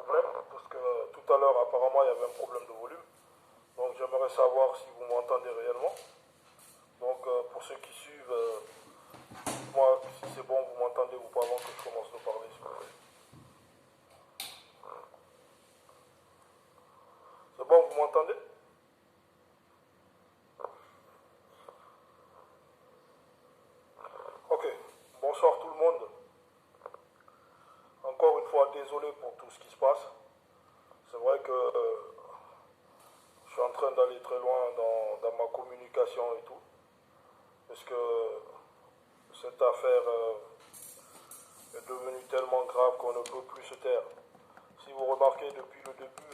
problème, parce que tout à l'heure, apparemment, il y avait un problème de volume. Donc, j'aimerais savoir si vous m'entendez réellement. Donc, pour ceux qui suivent, moi, si c'est bon, vous m'entendez ou pas avant que je commence de parler, s'il vous plaît. C'est bon, vous m'entendez? Ok. Bonsoir tout le monde. Encore une fois, désolé pour tout ce qui se passe. C'est vrai que je suis en train d'aller très loin dans ma communication et tout. Parce que cette affaire est devenue tellement grave qu'on ne peut plus se taire. Si vous remarquez, depuis le début,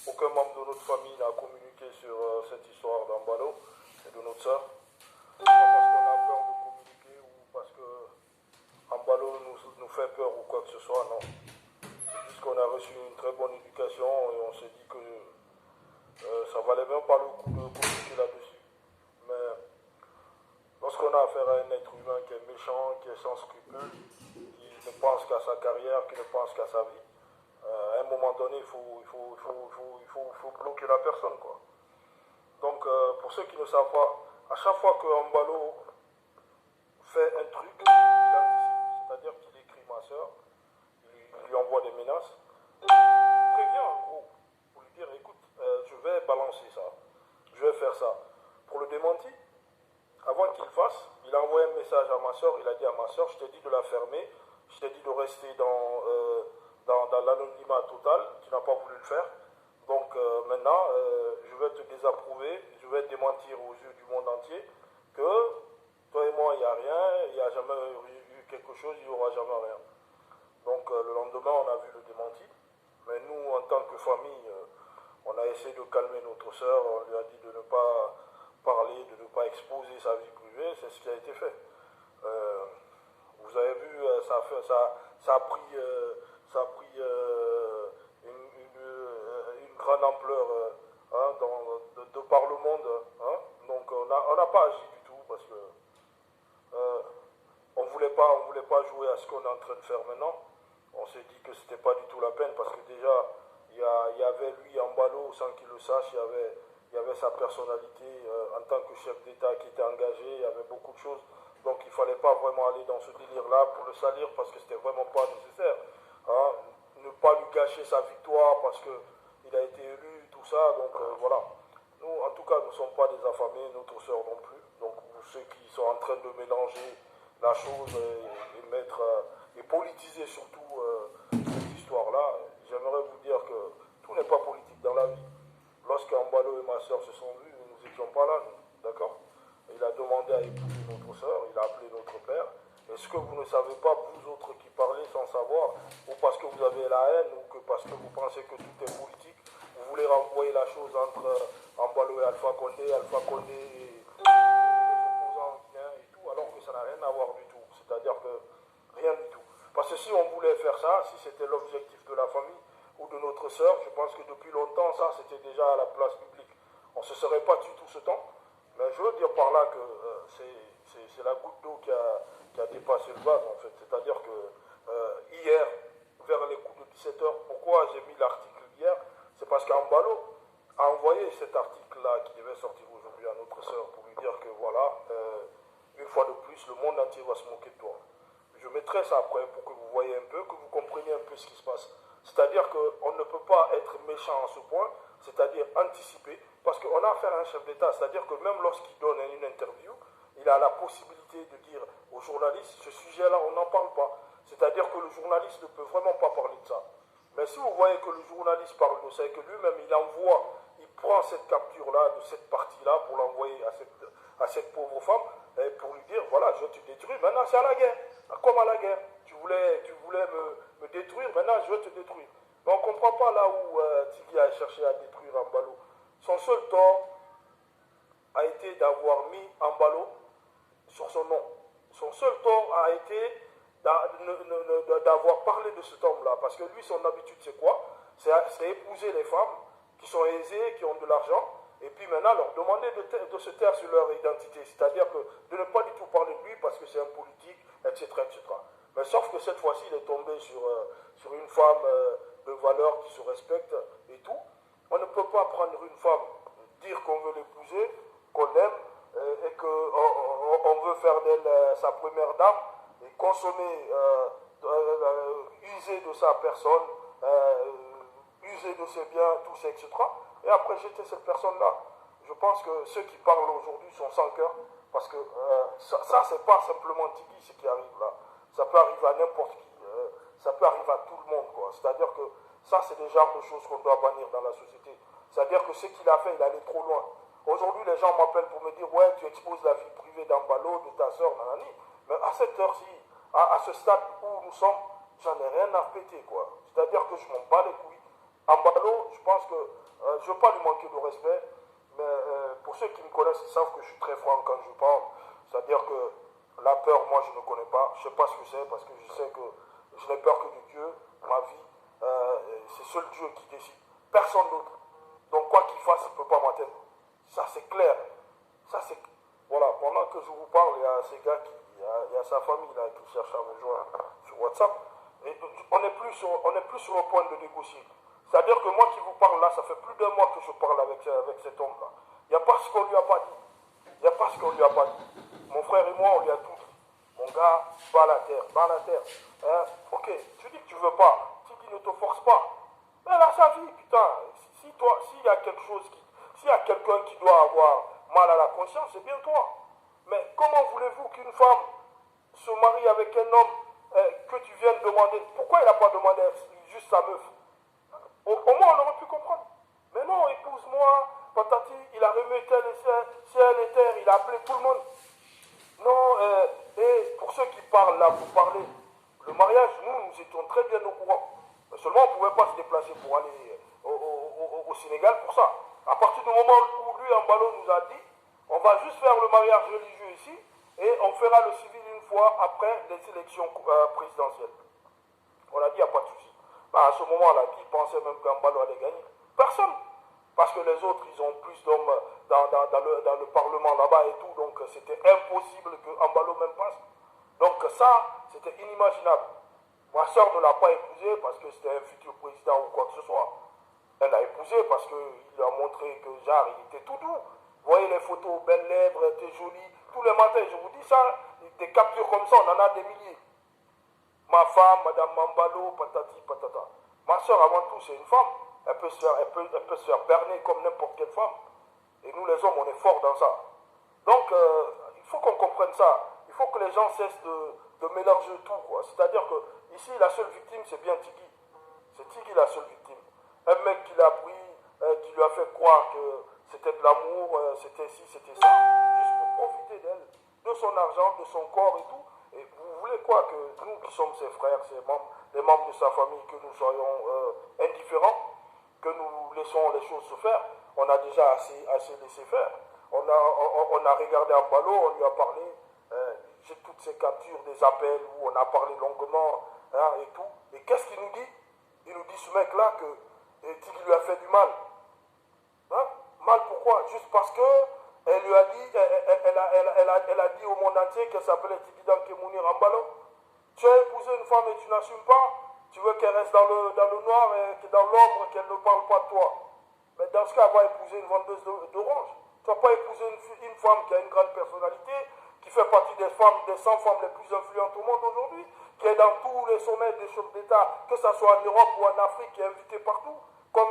aucun membre de notre famille n'a communiqué sur cette histoire d'Ambalo et de notre soeur. Pas parce qu'on a peur de communiquer ou parce que Ambalo nous fait peur ou quoi que ce soit, non. C'est juste qu'on a reçu une très bonne éducation et on s'est dit que ça valait même pas le coup de communiquer là-dessus. Mais lorsqu'on a affaire à un être humain qui est méchant, qui est sans scrupules, qui ne pense qu'à sa carrière, qui ne pense qu'à sa vie, à un moment donné, il faut bloquer la personne, quoi. Donc, pour ceux qui ne savent pas, à chaque fois que Ambalo fait un truc, il anticipe, c'est-à-dire qu'il écrit ma soeur, il lui envoie des menaces, il prévient en gros, pour lui dire, écoute, je vais balancer ça, je vais faire ça. Pour le démenti, avant qu'il fasse, il a envoyé un message à ma soeur, il a dit à ma soeur, je t'ai dit de la fermer, je t'ai dit de rester dans l'anonymat total, tu n'as pas voulu le faire. Donc maintenant, je vais te désapprouver, je vais démentir aux yeux du monde entier que toi et moi, il n'y a rien, il n'y a jamais eu quelque chose, il n'y aura jamais rien. Donc le lendemain, on a vu le démenti. Mais nous, en tant que famille, on a essayé de calmer notre soeur, on lui a dit de ne pas parler, de ne pas exposer sa vie privée, c'est ce qui a été fait. Euh, vous avez vu, ça a pris, une grande ampleur de par le monde. Hein. Donc on n'a pas agi du tout parce que euh, on voulait pas jouer à ce qu'on est en train de faire maintenant. On s'est dit que c'était pas du tout la peine parce que déjà il y avait lui Ambalo sans qu'il le sache, il y avait sa personnalité en tant que chef d'État qui était engagé, il y avait beaucoup de choses. Donc il ne fallait pas vraiment aller dans ce délire-là pour le salir parce que c'était vraiment pas nécessaire. Hein. Ne pas lui gâcher sa victoire parce qu'il a été élu, tout ça. Donc voilà. Nous, en tout cas, nous ne sommes pas des affamés, notre soeur non plus. Donc ceux qui sont en train de mélanger la chose et politiser surtout cette histoire-là, j'aimerais vous dire que tout n'est pas politique dans la vie. Lorsqu'Ambalo et ma soeur se sont vus, nous n'étions pas là, nous, d'accord? Il a demandé à épouser notre soeur, il a appelé notre père. Est-ce que vous ne savez pas, vous autres qui parlez sans savoir, ou parce que vous avez la haine, ou que parce que vous pensez que tout est politique, vous voulez renvoyer la chose entre Ambalo et Alpha Condé et les opposants et tout, alors que ça n'a rien à voir du tout. C'est-à-dire que rien du tout. Parce que si on voulait faire ça, si c'était l'objectif de la famille ou de notre sœur, je pense que depuis longtemps, ça c'était déjà à la place publique. On ne se serait pas tué tout ce temps. Mais je veux dire par là que c'est la goutte d'eau qui a dépassé le vase en fait. C'est-à-dire que hier, vers les coups de 17h, pourquoi j'ai mis l'article hier? C'est parce qu'Ambalo a envoyé cet article-là qui devait sortir aujourd'hui à notre sœur pour lui dire que voilà, une fois de plus, le monde entier va se moquer de toi. Je mettrai ça après pour que vous voyez un peu, que vous compreniez un peu ce qui se passe. C'est-à-dire qu'on ne peut pas être méchant à ce point, c'est-à-dire anticiper, parce qu'on a affaire à un chef d'État, c'est-à-dire que même lorsqu'il donne une interview, il a la possibilité de dire aux journalistes, ce sujet-là, on n'en parle pas. C'est-à-dire que le journaliste ne peut vraiment pas parler de ça. Mais si vous voyez que le journaliste parle de ça et que lui-même, il prend cette capture-là, de cette partie-là, pour l'envoyer à cette pauvre femme, et pour lui dire, voilà, je vais te détruire, maintenant c'est à la guerre. Comme à la guerre. Tu voulais me détruire, maintenant je vais te détruire. Mais on ne comprend pas là où Tigui a cherché à détruire Ambalo. Son seul tort a été d'avoir mis Ambalo sur son nom. Son seul tort a été d'avoir parlé de cet homme-là. Parce que lui, son habitude, c'est quoi? C'est épouser les femmes qui sont aisées, qui ont de l'argent, et puis maintenant leur demander de se taire sur leur identité. C'est-à-dire que de ne pas du tout parler de lui parce que c'est un politique, etc., etc. Mais sauf que cette fois-ci, il est tombé sur une femme de valeurs, qui se respectent et tout. On ne peut pas prendre une femme, dire qu'on veut l'épouser, qu'on l'aime et qu'on veut faire d'elle sa première dame et consommer, user de sa personne, user de ses biens, tout ça, etc. Et après jeter cette personne-là. Je pense que ceux qui parlent aujourd'hui sont sans cœur parce que ça c'est pas simplement Tigui ce qui arrive là. Ça peut arriver à n'importe qui. Ça peut arriver à tout le monde, quoi. C'est-à-dire que ça, c'est des genres de choses qu'on doit bannir dans la société. C'est-à-dire que ce qu'il a fait, il allait trop loin. Aujourd'hui, les gens m'appellent pour me dire, ouais, tu exposes la vie privée d'Ambalo, de ta soeur, nanani. Mais à cette heure-ci, à ce stade où nous sommes, j'en ai rien à péter, quoi. C'est-à-dire que je m'en bats les couilles. Ambalo, je pense que je ne veux pas lui manquer de respect, mais pour ceux qui me connaissent, ils savent que je suis très franc quand je parle. C'est-à-dire que la peur, moi, je ne connais pas. Je ne sais pas ce que c'est parce que je sais que je n'ai peur que de Dieu. Ma vie, c'est seul Dieu qui décide. Personne d'autre. Donc, quoi qu'il fasse, il ne peut pas m'atteindre. Ça, c'est clair. Ça, c'est... Voilà, pendant que je vous parle, il y a ces gars il y a sa famille là qui cherche à me joindre sur WhatsApp. Et on n'est plus sur le point de négocier. C'est-à-dire que moi qui vous parle là, ça fait plus d'un mois que je parle avec cet homme-là. Il n'y a pas ce qu'on lui a pas dit. Il n'y a pas ce qu'on lui a pas dit. Mon frère et moi, on lui a tout dit. Mon gars, bats la terre, bats la terre. Ok, tu dis que tu veux pas. Tu dis ne te force pas. Mais elle a sa vie, putain. S'il y a quelque chose s'il y a quelqu'un qui doit avoir mal à la conscience, c'est bien toi. Mais comment voulez-vous qu'une femme se marie avec un homme que tu viennes demander? Pourquoi il n'a pas demandé juste sa meuf? Au moins, on aurait pu comprendre. Mais non, épouse-moi, patati, il a remis ciel et terre, il a appelé tout le monde. Non, et pour ceux qui parlent là, vous parlez, le mariage, nous étions très bien au courant. Mais seulement, on ne pouvait pas se déplacer pour aller au Sénégal pour ça. À partir du moment où lui, Ambalo, nous a dit, on va juste faire le mariage religieux ici, et on fera le civil une fois après les élections présidentielles. On a dit, il n'y a pas de souci. À ce moment-là, qui pensait même qu'Ambalo allait gagner? Personne. Parce que les autres, ils ont plus d'hommes dans le Parlement là-bas et tout, donc c'était impossible que Ambalo même passe. Donc ça, c'était inimaginable. Ma soeur ne l'a pas épousé parce que c'était un futur président ou quoi que ce soit. Elle l'a épousé parce qu'il a montré que genre, il était tout doux. Vous voyez les photos, belles lèvres, t'es jolie. Tous les matins, je vous dis ça, des captures comme ça, on en a des milliers. Ma femme, Madame Mambalo, patati, patata. Ma soeur, avant tout, c'est une femme. Elle peut se faire berner comme n'importe quelle femme. Et nous, les hommes, on est forts dans ça. Donc, il faut qu'on comprenne ça. Il faut que les gens cessent de mélanger tout, quoi. C'est-à-dire que ici, la seule victime, c'est bien Tigui. C'est Tigui la seule victime. Un mec qui l'a pris, qui lui a fait croire que c'était de l'amour, c'était ci, c'était ça, juste pour profiter d'elle, de son argent, de son corps et tout. Et vous voulez quoi que nous qui sommes ses frères, les membres de sa famille, que nous soyons indifférents, que nous laissons les choses se faire? On a déjà assez laissé faire. On a regardé Ambalo, on lui a parlé, j'ai toutes ces captures des appels où on a parlé longuement et tout. Et qu'est-ce qu'il nous dit? Il nous dit ce mec-là que Tigui lui a fait du mal. Mal pourquoi? Juste parce que elle lui a dit, elle a dit au monde entier qu'elle s'appelait Tigui Dankemounir Ambalo. Tu as épousé une femme et tu n'assumes pas. Tu veux qu'elle reste dans le noir et dans l'ombre, qu'elle ne parle pas de toi. Mais dans ce cas, elle va épouser une vendeuse d'orange. Tu ne vas pas épouser une femme qui a une grande personnalité, qui fait partie des 100 femmes les plus influentes au monde aujourd'hui, qui est dans tous les sommets des chefs d'État, que ce soit en Europe ou en Afrique, qui est invitée partout, comme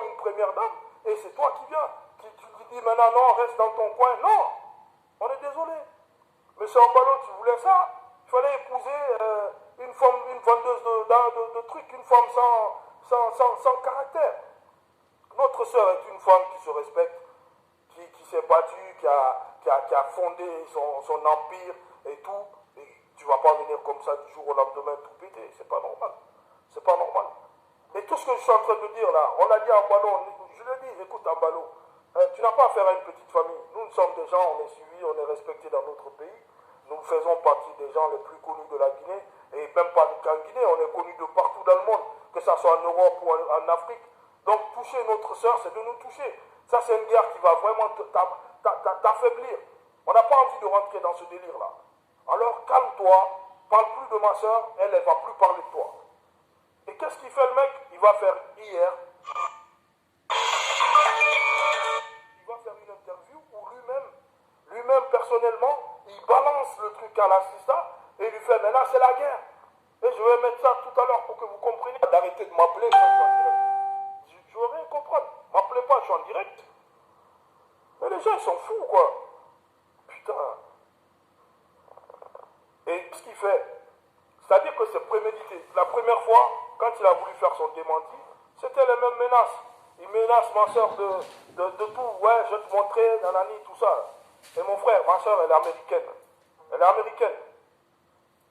une première dame. Et c'est toi qui viens, qui dis maintenant, non, reste dans ton coin. Non, on est désolé. Monsieur Ambalo, tu voulais ça? Il fallait épouser une vendeuse de trucs, une femme sans caractère. Notre sœur est une femme qui se respecte, qui s'est battue, qui a fondé son empire et tout. Et tu ne vas pas venir comme ça du jour au lendemain tout péter. C'est pas normal. C'est pas normal. Et tout ce que je suis en train de dire là, on l'a dit à Ambalo, je le dis, écoute Ambalo, tu n'as pas affaire à une petite famille. Nous sommes des gens, on est suivis, on est respectés dans notre pays. Nous faisons partie des gens les plus connus de la Guinée. Et même pas qu'en Guinée, on est connus de partout dans le monde, que ce soit en Europe ou en Afrique. Donc toucher notre sœur, c'est de nous toucher. Ça, c'est une guerre qui va vraiment t'affaiblir. On n'a pas envie de rentrer dans ce délire-là. Alors calme-toi, parle plus de ma sœur, elle ne va plus parler de toi. Et qu'est-ce qu'il fait le mec? il va faire hier, il va faire une interview où lui-même personnellement, il balance le truc à l'assistant et il lui fait, maintenant c'est la guerre. Et je vais mettre ça tout à l'heure pour que vous compreniez. D'arrêter de m'appeler quand je suis en direct. Je veux rien comprendre. M'appelez pas, je suis en direct. Mais les gens, ils sont fous, quoi. Putain. Et ce qu'il fait, c'est-à-dire que c'est prémédité. La première fois, quand il a voulu faire son démenti, c'était les mêmes menaces. Il menace ma soeur de tout. Ouais, je vais te montrer, nanani, tout ça. Et mon frère, ma soeur, elle est américaine. Elle est américaine.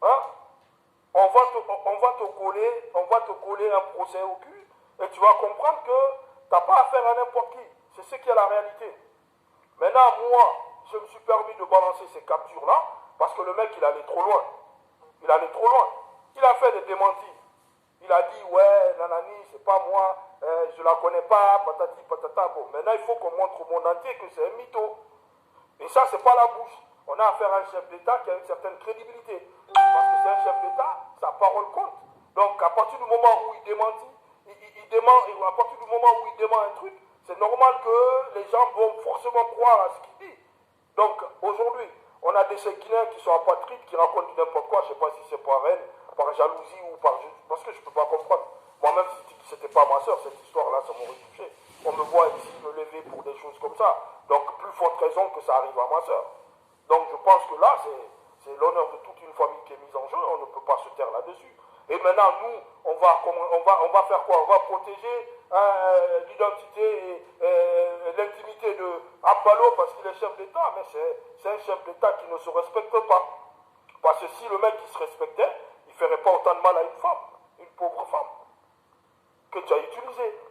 Hein? On va te coller un procès au cul et tu vas comprendre que tu n'as pas affaire à n'importe qui. C'est ce qui est la réalité. Maintenant, moi, je me suis permis de balancer ces captures-là parce que le mec, il allait trop loin. Il allait trop loin. Il a fait des démentis. Il a dit, ouais, nanani, c'est pas moi, je la connais pas, patati, patata. Bon, maintenant, il faut qu'on montre au monde entier que c'est un mytho. Et ça, c'est pas la bouche. On a affaire à un chef d'État qui a une certaine crédibilité. Parce que c'est un chef d'État, sa parole compte. Donc, à partir du moment où il démentit, à partir du moment où il dément un truc, c'est normal que les gens vont forcément croire à ce qu'il dit. Donc, aujourd'hui, on a des Guinéens qui sont apatrides, qui racontent n'importe quoi. Je ne sais pas si c'est par haine, par jalousie ou par... Parce que je ne peux pas comprendre. Moi-même, si c'était pas ma soeur, cette histoire-là, ça m'aurait touché. On me voit ici me lever pour des choses comme ça. Donc, plus forte raison que ça arrive à ma soeur. Donc, je pense que là, c'est l'honneur de toute une famille qui est mise en jeu. On ne peut pas se taire là-dessus. Et maintenant, nous, on va faire quoi? On va protéger l'identité et l'intimité de Abbalo parce qu'il est chef d'État. Mais c'est un chef d'État qui ne se respecte pas. Parce que si le mec il se respectait, il ne ferait pas autant de mal à une femme, une pauvre femme, que tu as utilisée.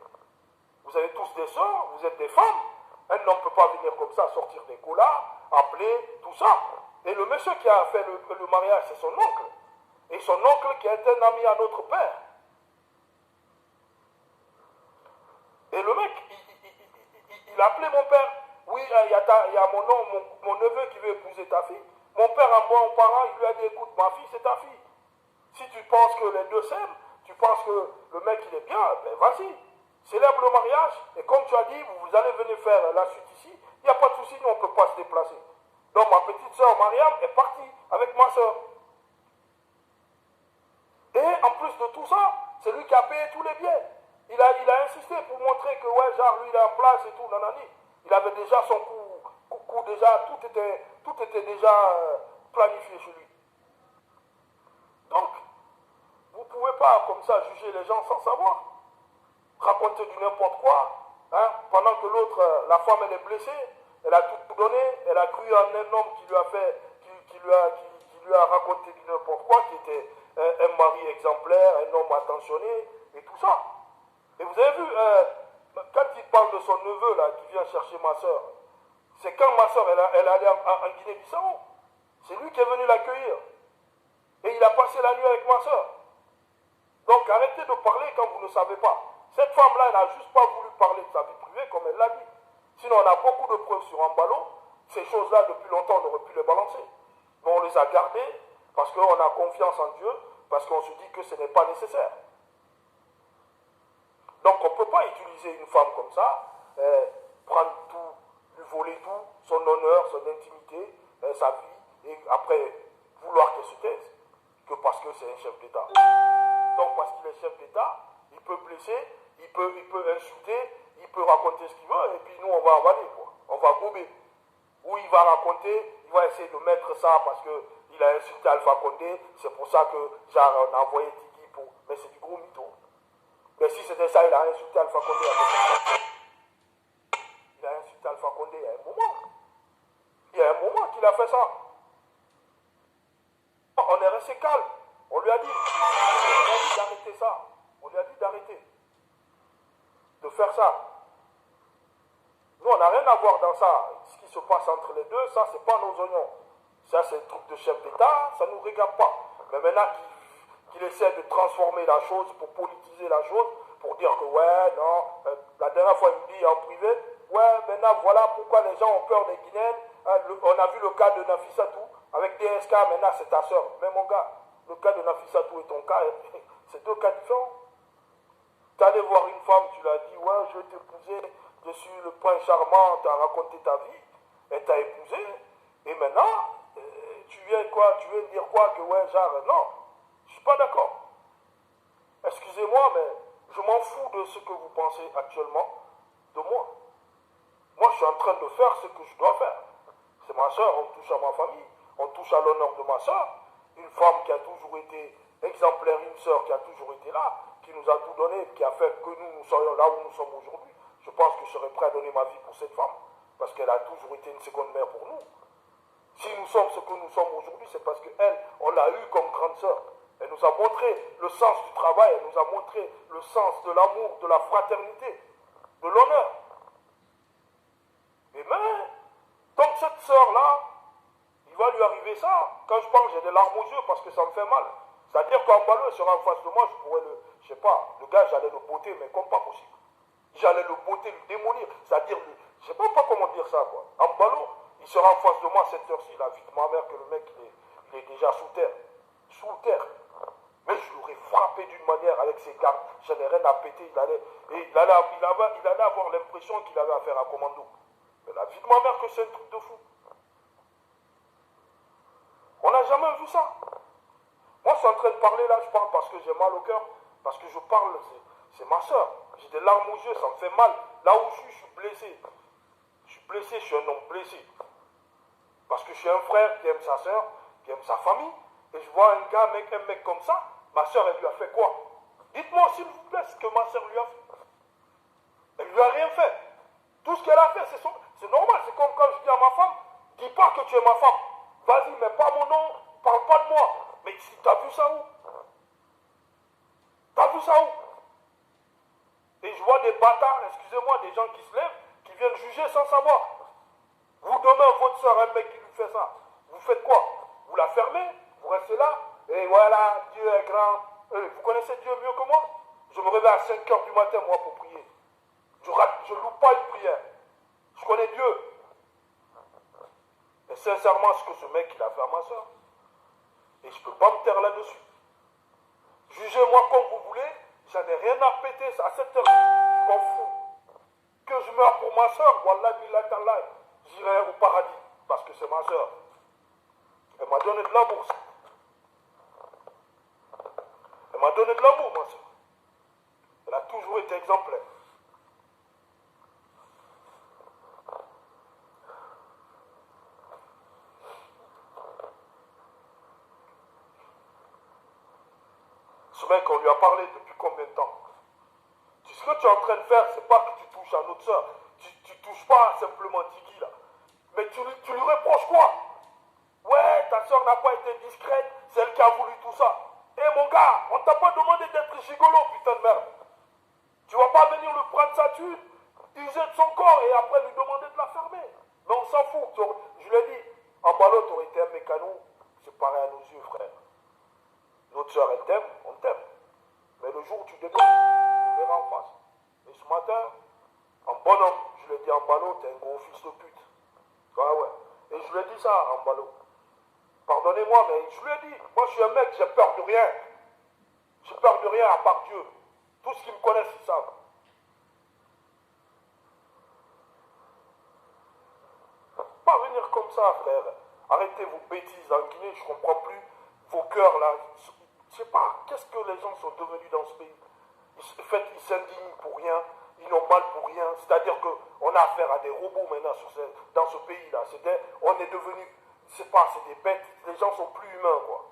Vous avez tous des sœurs, vous êtes des femmes. Un homme ne peut pas venir comme ça, sortir des colas, appeler, tout ça. Et le monsieur qui a fait le mariage, c'est son oncle. Et son oncle qui a été un ami à notre père. Et le mec, il a appelé mon père. Oui, il y a mon neveu qui veut épouser ta fille. Mon père, à moi, mon parent, il lui a dit, écoute, ma fille, c'est ta fille. Si tu penses que les deux s'aiment, tu penses que le mec, il est bien, ben vas-y. Célèbre le mariage. Et comme tu as dit, vous allez venir faire la suite ici. Il n'y a pas de souci, nous, on ne peut pas se déplacer. Donc, ma petite soeur, Mariam, est partie avec ma soeur. Et en plus de tout ça, c'est lui qui a payé tous les biens. Il a insisté pour montrer que, ouais, genre, lui, il est en place et tout, nanani. Il avait déjà son coup déjà, tout était déjà planifié chez lui. Donc, vous ne pouvez pas, comme ça, juger les gens sans savoir. Raconter du n'importe quoi, hein, pendant que l'autre, la femme, elle est blessée, elle a tout donné, elle a cru en un homme qui lui a raconté du n'importe quoi, qui était un mari exemplaire, un homme attentionné, et tout ça. Et vous avez vu, quand il parle de son neveu, là, qui vient chercher ma soeur, c'est quand ma soeur, elle allait en Guinée-Bissau. C'est lui qui est venu l'accueillir. Et il a passé la nuit avec ma soeur. Donc arrêtez de parler quand vous ne savez pas. Cette femme-là, elle n'a juste pas voulu parler de sa vie privée comme elle l'a dit. Sinon, on a beaucoup de preuves sur Abbalo. Ces choses-là, depuis longtemps, on aurait pu les balancer. Mais on les a gardées parce qu'on a confiance en Dieu, parce qu'on se dit que ce n'est pas nécessaire. Donc, on ne peut pas utiliser une femme comme ça, prendre tout, lui voler tout, son honneur, son intimité, sa vie, et après vouloir qu'elle se taise, que parce que c'est un chef d'État. Donc, parce qu'il est chef d'État, il peut blesser, il peut insulter, il peut raconter ce qu'il veut, et puis nous, on va avaler, quoi. On va gober. Ou il va raconter, il va essayer de mettre ça parce qu'il a insulté Alpha Condé, c'est pour ça que, genre, on a envoyé Tigui pour... Mais c'est du gros mytho. Mais si c'était ça, il a insulté Alpha Condé. Il a insulté Alpha Condé il y a un moment. Il y a un moment qu'il a fait ça. On est resté calme. On lui a dit d'arrêter ça. On lui a dit d'arrêter. De faire ça. Nous, on n'a rien à voir dans ça. Ce qui se passe entre les deux, ça, c'est pas nos oignons. Ça, c'est le truc de chef d'État, ça ne nous regarde pas. Mais maintenant qu'il essaie de transformer la chose, pour politiser la chose, pour dire que, ouais, non, la dernière fois, il me dit en privé, ouais, maintenant, voilà pourquoi les gens ont peur des Guinéens. On a vu le cas de Nafissatou, avec DSK, maintenant, c'est ta soeur. Mais mon gars, le cas de Nafissatou et ton cas, c'est deux cas différents. Tu as je vais t'épouser, je suis le prince charmant, tu as raconté ta vie, elle t'a épousé, et maintenant, tu viens quoi, tu veux dire quoi, que ouais, genre, non, je suis pas d'accord. Excusez-moi, mais je m'en fous de ce que vous pensez actuellement de moi. Moi, je suis en train de faire ce que je dois faire. C'est ma soeur, on touche à ma famille, on touche à l'honneur de ma soeur, une femme qui a toujours été exemplaire, une soeur qui a toujours été là, qui nous a tout donné, qui a fait que nous soyons là où nous sommes aujourd'hui. Je pense que je serais prêt à donner ma vie pour cette femme, parce qu'elle a toujours été une seconde mère pour nous. Si nous sommes ce que nous sommes aujourd'hui, c'est parce qu'elle, on l'a eue comme grande sœur. Elle nous a montré le sens du travail, elle nous a montré le sens de l'amour, de la fraternité, de l'honneur. Et mais, donc cette sœur-là, il va lui arriver ça. Quand je parle, j'ai des larmes aux yeux parce que ça me fait mal. C'est-à-dire qu'en ballon, sera en face de moi, je pourrais je sais pas, le gars, j'allais le botter, mais comme pas possible. J'allais le botter, le démolir. C'est-à-dire, je sais pas comment dire ça, quoi. En ballon, il sera en face de moi à cette heure-ci. Il a vu ma mère que le mec, il est déjà sous terre. Sous terre. Mais je l'aurais frappé d'une manière avec ses gardes. Je n'ai rien à péter. Il allait avoir l'impression qu'il avait affaire à commando. Mais la vie de ma mère, que c'est un truc de fou. On n'a jamais vu ça. Moi, je suis en train de parler là, je parle parce que j'ai mal au cœur, parce que je parle, c'est ma soeur. J'ai des larmes aux yeux, ça me fait mal. Là où je suis blessé. Je suis blessé, je suis un homme blessé. Parce que je suis un frère qui aime sa soeur, qui aime sa famille, et je vois un gars, un mec comme ça, ma soeur, elle lui a fait quoi? Dites-moi s'il vous plaît ce que ma soeur lui a fait. Elle lui a rien fait. Tout ce qu'elle a fait, c'est normal. C'est comme quand je dis à ma femme, dis pas que tu es ma femme. Vas-y, mais pas mon nom, parle pas de moi. Mais t'as vu ça où? T'as vu ça où? Et je vois des bâtards, excusez-moi, des gens qui se lèvent, qui viennent juger sans savoir. Vous, demain, votre soeur, un mec qui lui fait ça, vous faites quoi? Vous la fermez, vous restez là, et voilà, Dieu est grand. Vous connaissez Dieu mieux que moi? Je me réveille à 5 h du matin, moi, pour prier. Je ne loupe pas une prière. Je connais Dieu. Et sincèrement, ce que ce mec il a fait à ma soeur. Et je ne peux pas me taire là-dessus. Jugez-moi comme vous voulez, j'en ai rien à péter à cette heure. Je m'en fous. Que je meure pour ma soeur, wallah billah tallah, j'irai au paradis. Parce que c'est ma soeur. Elle m'a donné de l'amour. Elle m'a donné de l'amour, ma soeur. Elle a toujours été exemplaire. Ce mec, on lui a parlé depuis combien de temps? Ce que tu es en train de faire, c'est pas que tu touches à notre soeur. Tu touches pas simplement Tigui là. Mais tu lui reproches quoi? Ouais, ta soeur n'a pas été discrète, c'est elle qui a voulu tout ça. Eh mon gars, on t'a pas demandé d'être gigolo, putain de merde. Tu vas pas venir lui prendre sa thune, user de son corps et après lui demander de la fermer. Mais on s'en fout. Je l'ai dit, en ballon, tu aurais été un mécano, c'est pareil à nos yeux, frère. Notre soeur, elle t'aime, on t'aime. Mais le jour où tu déconnes, tu verras en face. Et ce matin, en bonhomme, je l'ai dit en ballon, t'es un gros fils de pute. Ah ouais. Et je lui ai dit ça en ballon. Pardonnez-moi, mais je lui ai dit, moi je suis un mec, j'ai peur de rien. J'ai peur de rien à part Dieu. Tous ceux qui me connaissent, ils savent. Pas venir comme ça, frère. Arrêtez vos bêtises en Guinée, je comprends plus. Vos cœurs là. Je sais pas, qu'est-ce que les gens sont devenus dans ce pays? Ils s'indignent pour rien, ils n'ont mal pour rien. C'est-à-dire qu'on a affaire à des robots maintenant dans ce pays-là. On est devenus, c'est des bêtes. Les gens sont plus humains, quoi.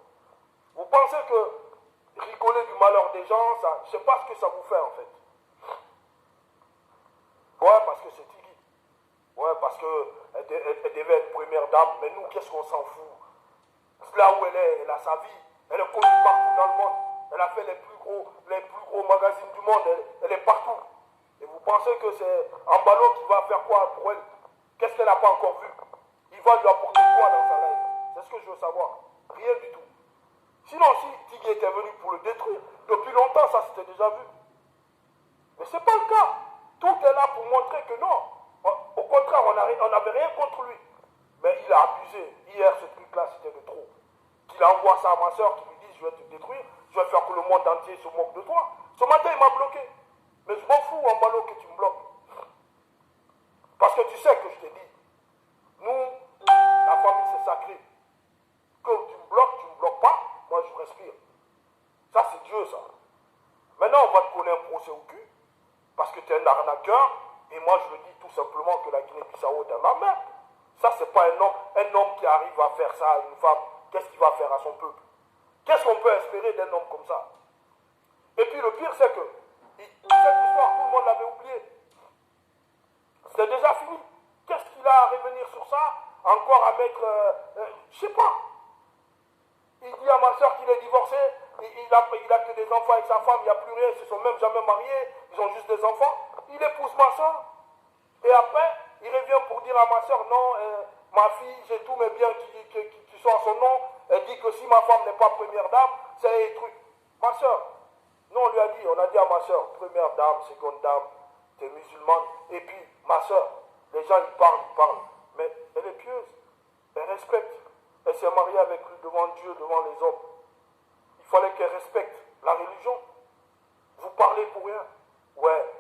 Vous pensez que rigoler du malheur des gens, ça, je sais pas ce que ça vous fait, en fait. Ouais, parce que c'est Tigui. Ouais, parce qu'elle devait être première dame. Mais nous, qu'est-ce qu'on s'en fout? Là où elle est, elle a sa vie. Elle est connue partout dans le monde. Elle a fait les plus gros magazines du monde. Elle est partout. Et vous pensez que c'est Ambalo qui va faire quoi pour elle? Qu'est-ce qu'elle n'a pas encore vu? Il va lui apporter quoi dans sa life? C'est ce que je veux savoir. Rien du tout. Sinon, si Tigui était venu pour le détruire, depuis longtemps, ça s'était déjà vu. Mais ce n'est pas le cas. Tout est là pour montrer que non. Au contraire, on n'avait rien contre lui. Mais il a abusé. Hier, ce truc-là, c'était de trop. Qu'il envoie ça à ma soeur qui lui dit, je vais te détruire, je vais faire que le monde entier se moque de toi. Ce matin, il m'a bloqué. Mais je m'en fous, Ambalo, que tu me bloques. Parce que tu sais que je t'ai dit, nous, la famille, c'est sacré. Que tu me bloques pas, moi je respire. Ça, c'est Dieu, ça. Maintenant, on va te coller un procès au cul, parce que tu es un arnaqueur, et moi, je le dis tout simplement que la Guinée-Bissau est dans la merde. Ça, c'est pas un homme qui arrive à faire ça à une femme. Qu'est-ce qu'il va faire à son peuple? Qu'est-ce qu'on peut espérer d'un homme comme ça? Et puis, le pire, c'est que cette histoire, tout le monde l'avait oublié. C'était déjà fini. Qu'est-ce qu'il a à revenir sur ça? Encore à mettre... je sais pas. Il dit à ma soeur qu'il est divorcé, il a que des enfants avec sa femme, il n'y a plus rien, ils ne se sont même jamais mariés, ils ont juste des enfants. Il épouse ma soeur. Et après, il revient pour dire à ma soeur, non, ma fille, j'ai tous mes biens qui sont à son nom. Elle dit que si ma femme n'est pas première dame, c'est un truc. Ma soeur, nous on lui a dit, on a dit à ma soeur, première dame, seconde dame, t'es musulmane. Et puis, ma soeur, les gens ils parlent. Mais elle est pieuse, elle respecte. Elle s'est mariée avec lui devant Dieu, devant les hommes. Il fallait qu'elle respecte la religion. Vous parlez pour rien. Ouais,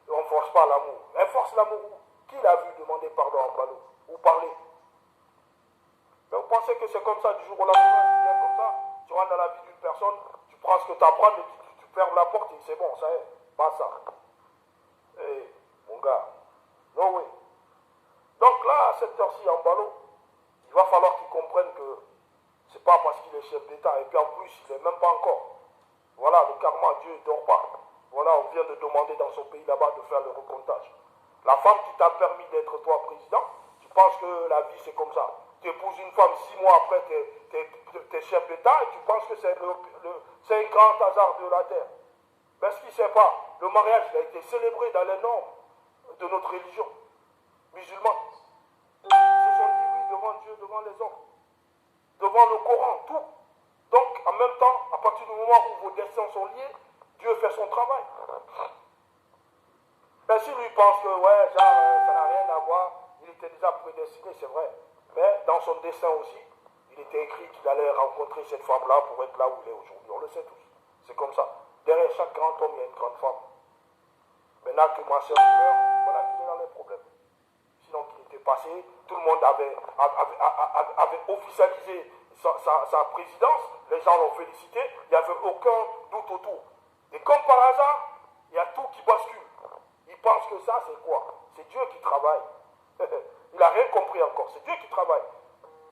on ne force pas l'amour. Elle force l'amour où? Qui l'a vu demander pardon en ballot? Ou parler? Mais vous pensez que c'est comme ça du jour au lendemain, tu viens comme ça, tu rentres dans la vie d'une personne, tu prends ce que tu apprends, tu fermes la porte et c'est bon, ça y est, pas ça. Eh, mon gars, non oui. Donc là, à cette heure-ci en ballot, il va falloir qu'ils comprennent que c'est pas parce qu'il est chef d'État, et puis en plus, il n'est même pas encore. Voilà, le karma, Dieu ne dort pas. Voilà, on vient de demander dans son pays là-bas de faire le recomptage. La femme qui t'a permis d'être toi président, tu penses que la vie c'est comme ça. Tu épouses une femme 6 mois après, t'es chef d'État et tu penses que c'est un grand hasard de la terre. Mais ce qu'il ne sait pas, le mariage il a été célébré dans les normes de notre religion musulmane. Ils se sont dit oui devant Dieu, devant les hommes, devant le Coran, tout. Donc, en même temps, à partir du moment où vos destins sont liés, Dieu fait son travail. Mais si lui pense que, ouais, genre, ça n'a rien à voir, il était déjà prédestiné, c'est vrai. Mais dans son destin aussi, il était écrit qu'il allait rencontrer cette femme-là pour être là où il est aujourd'hui. On le sait tous. C'est comme ça. Derrière chaque grand homme, il y a une grande femme. Maintenant que ma soeur pleure, voilà qu'il est dans les problèmes. Sinon qu'il était passé, tout le monde avait officialisé sa présidence, les gens l'ont félicité, il n'y avait aucun doute autour. Et comme par hasard, il y a tout qui bascule. Il pense que ça, c'est quoi? C'est Dieu qui travaille. Il n'a rien compris encore, c'est Dieu qui travaille.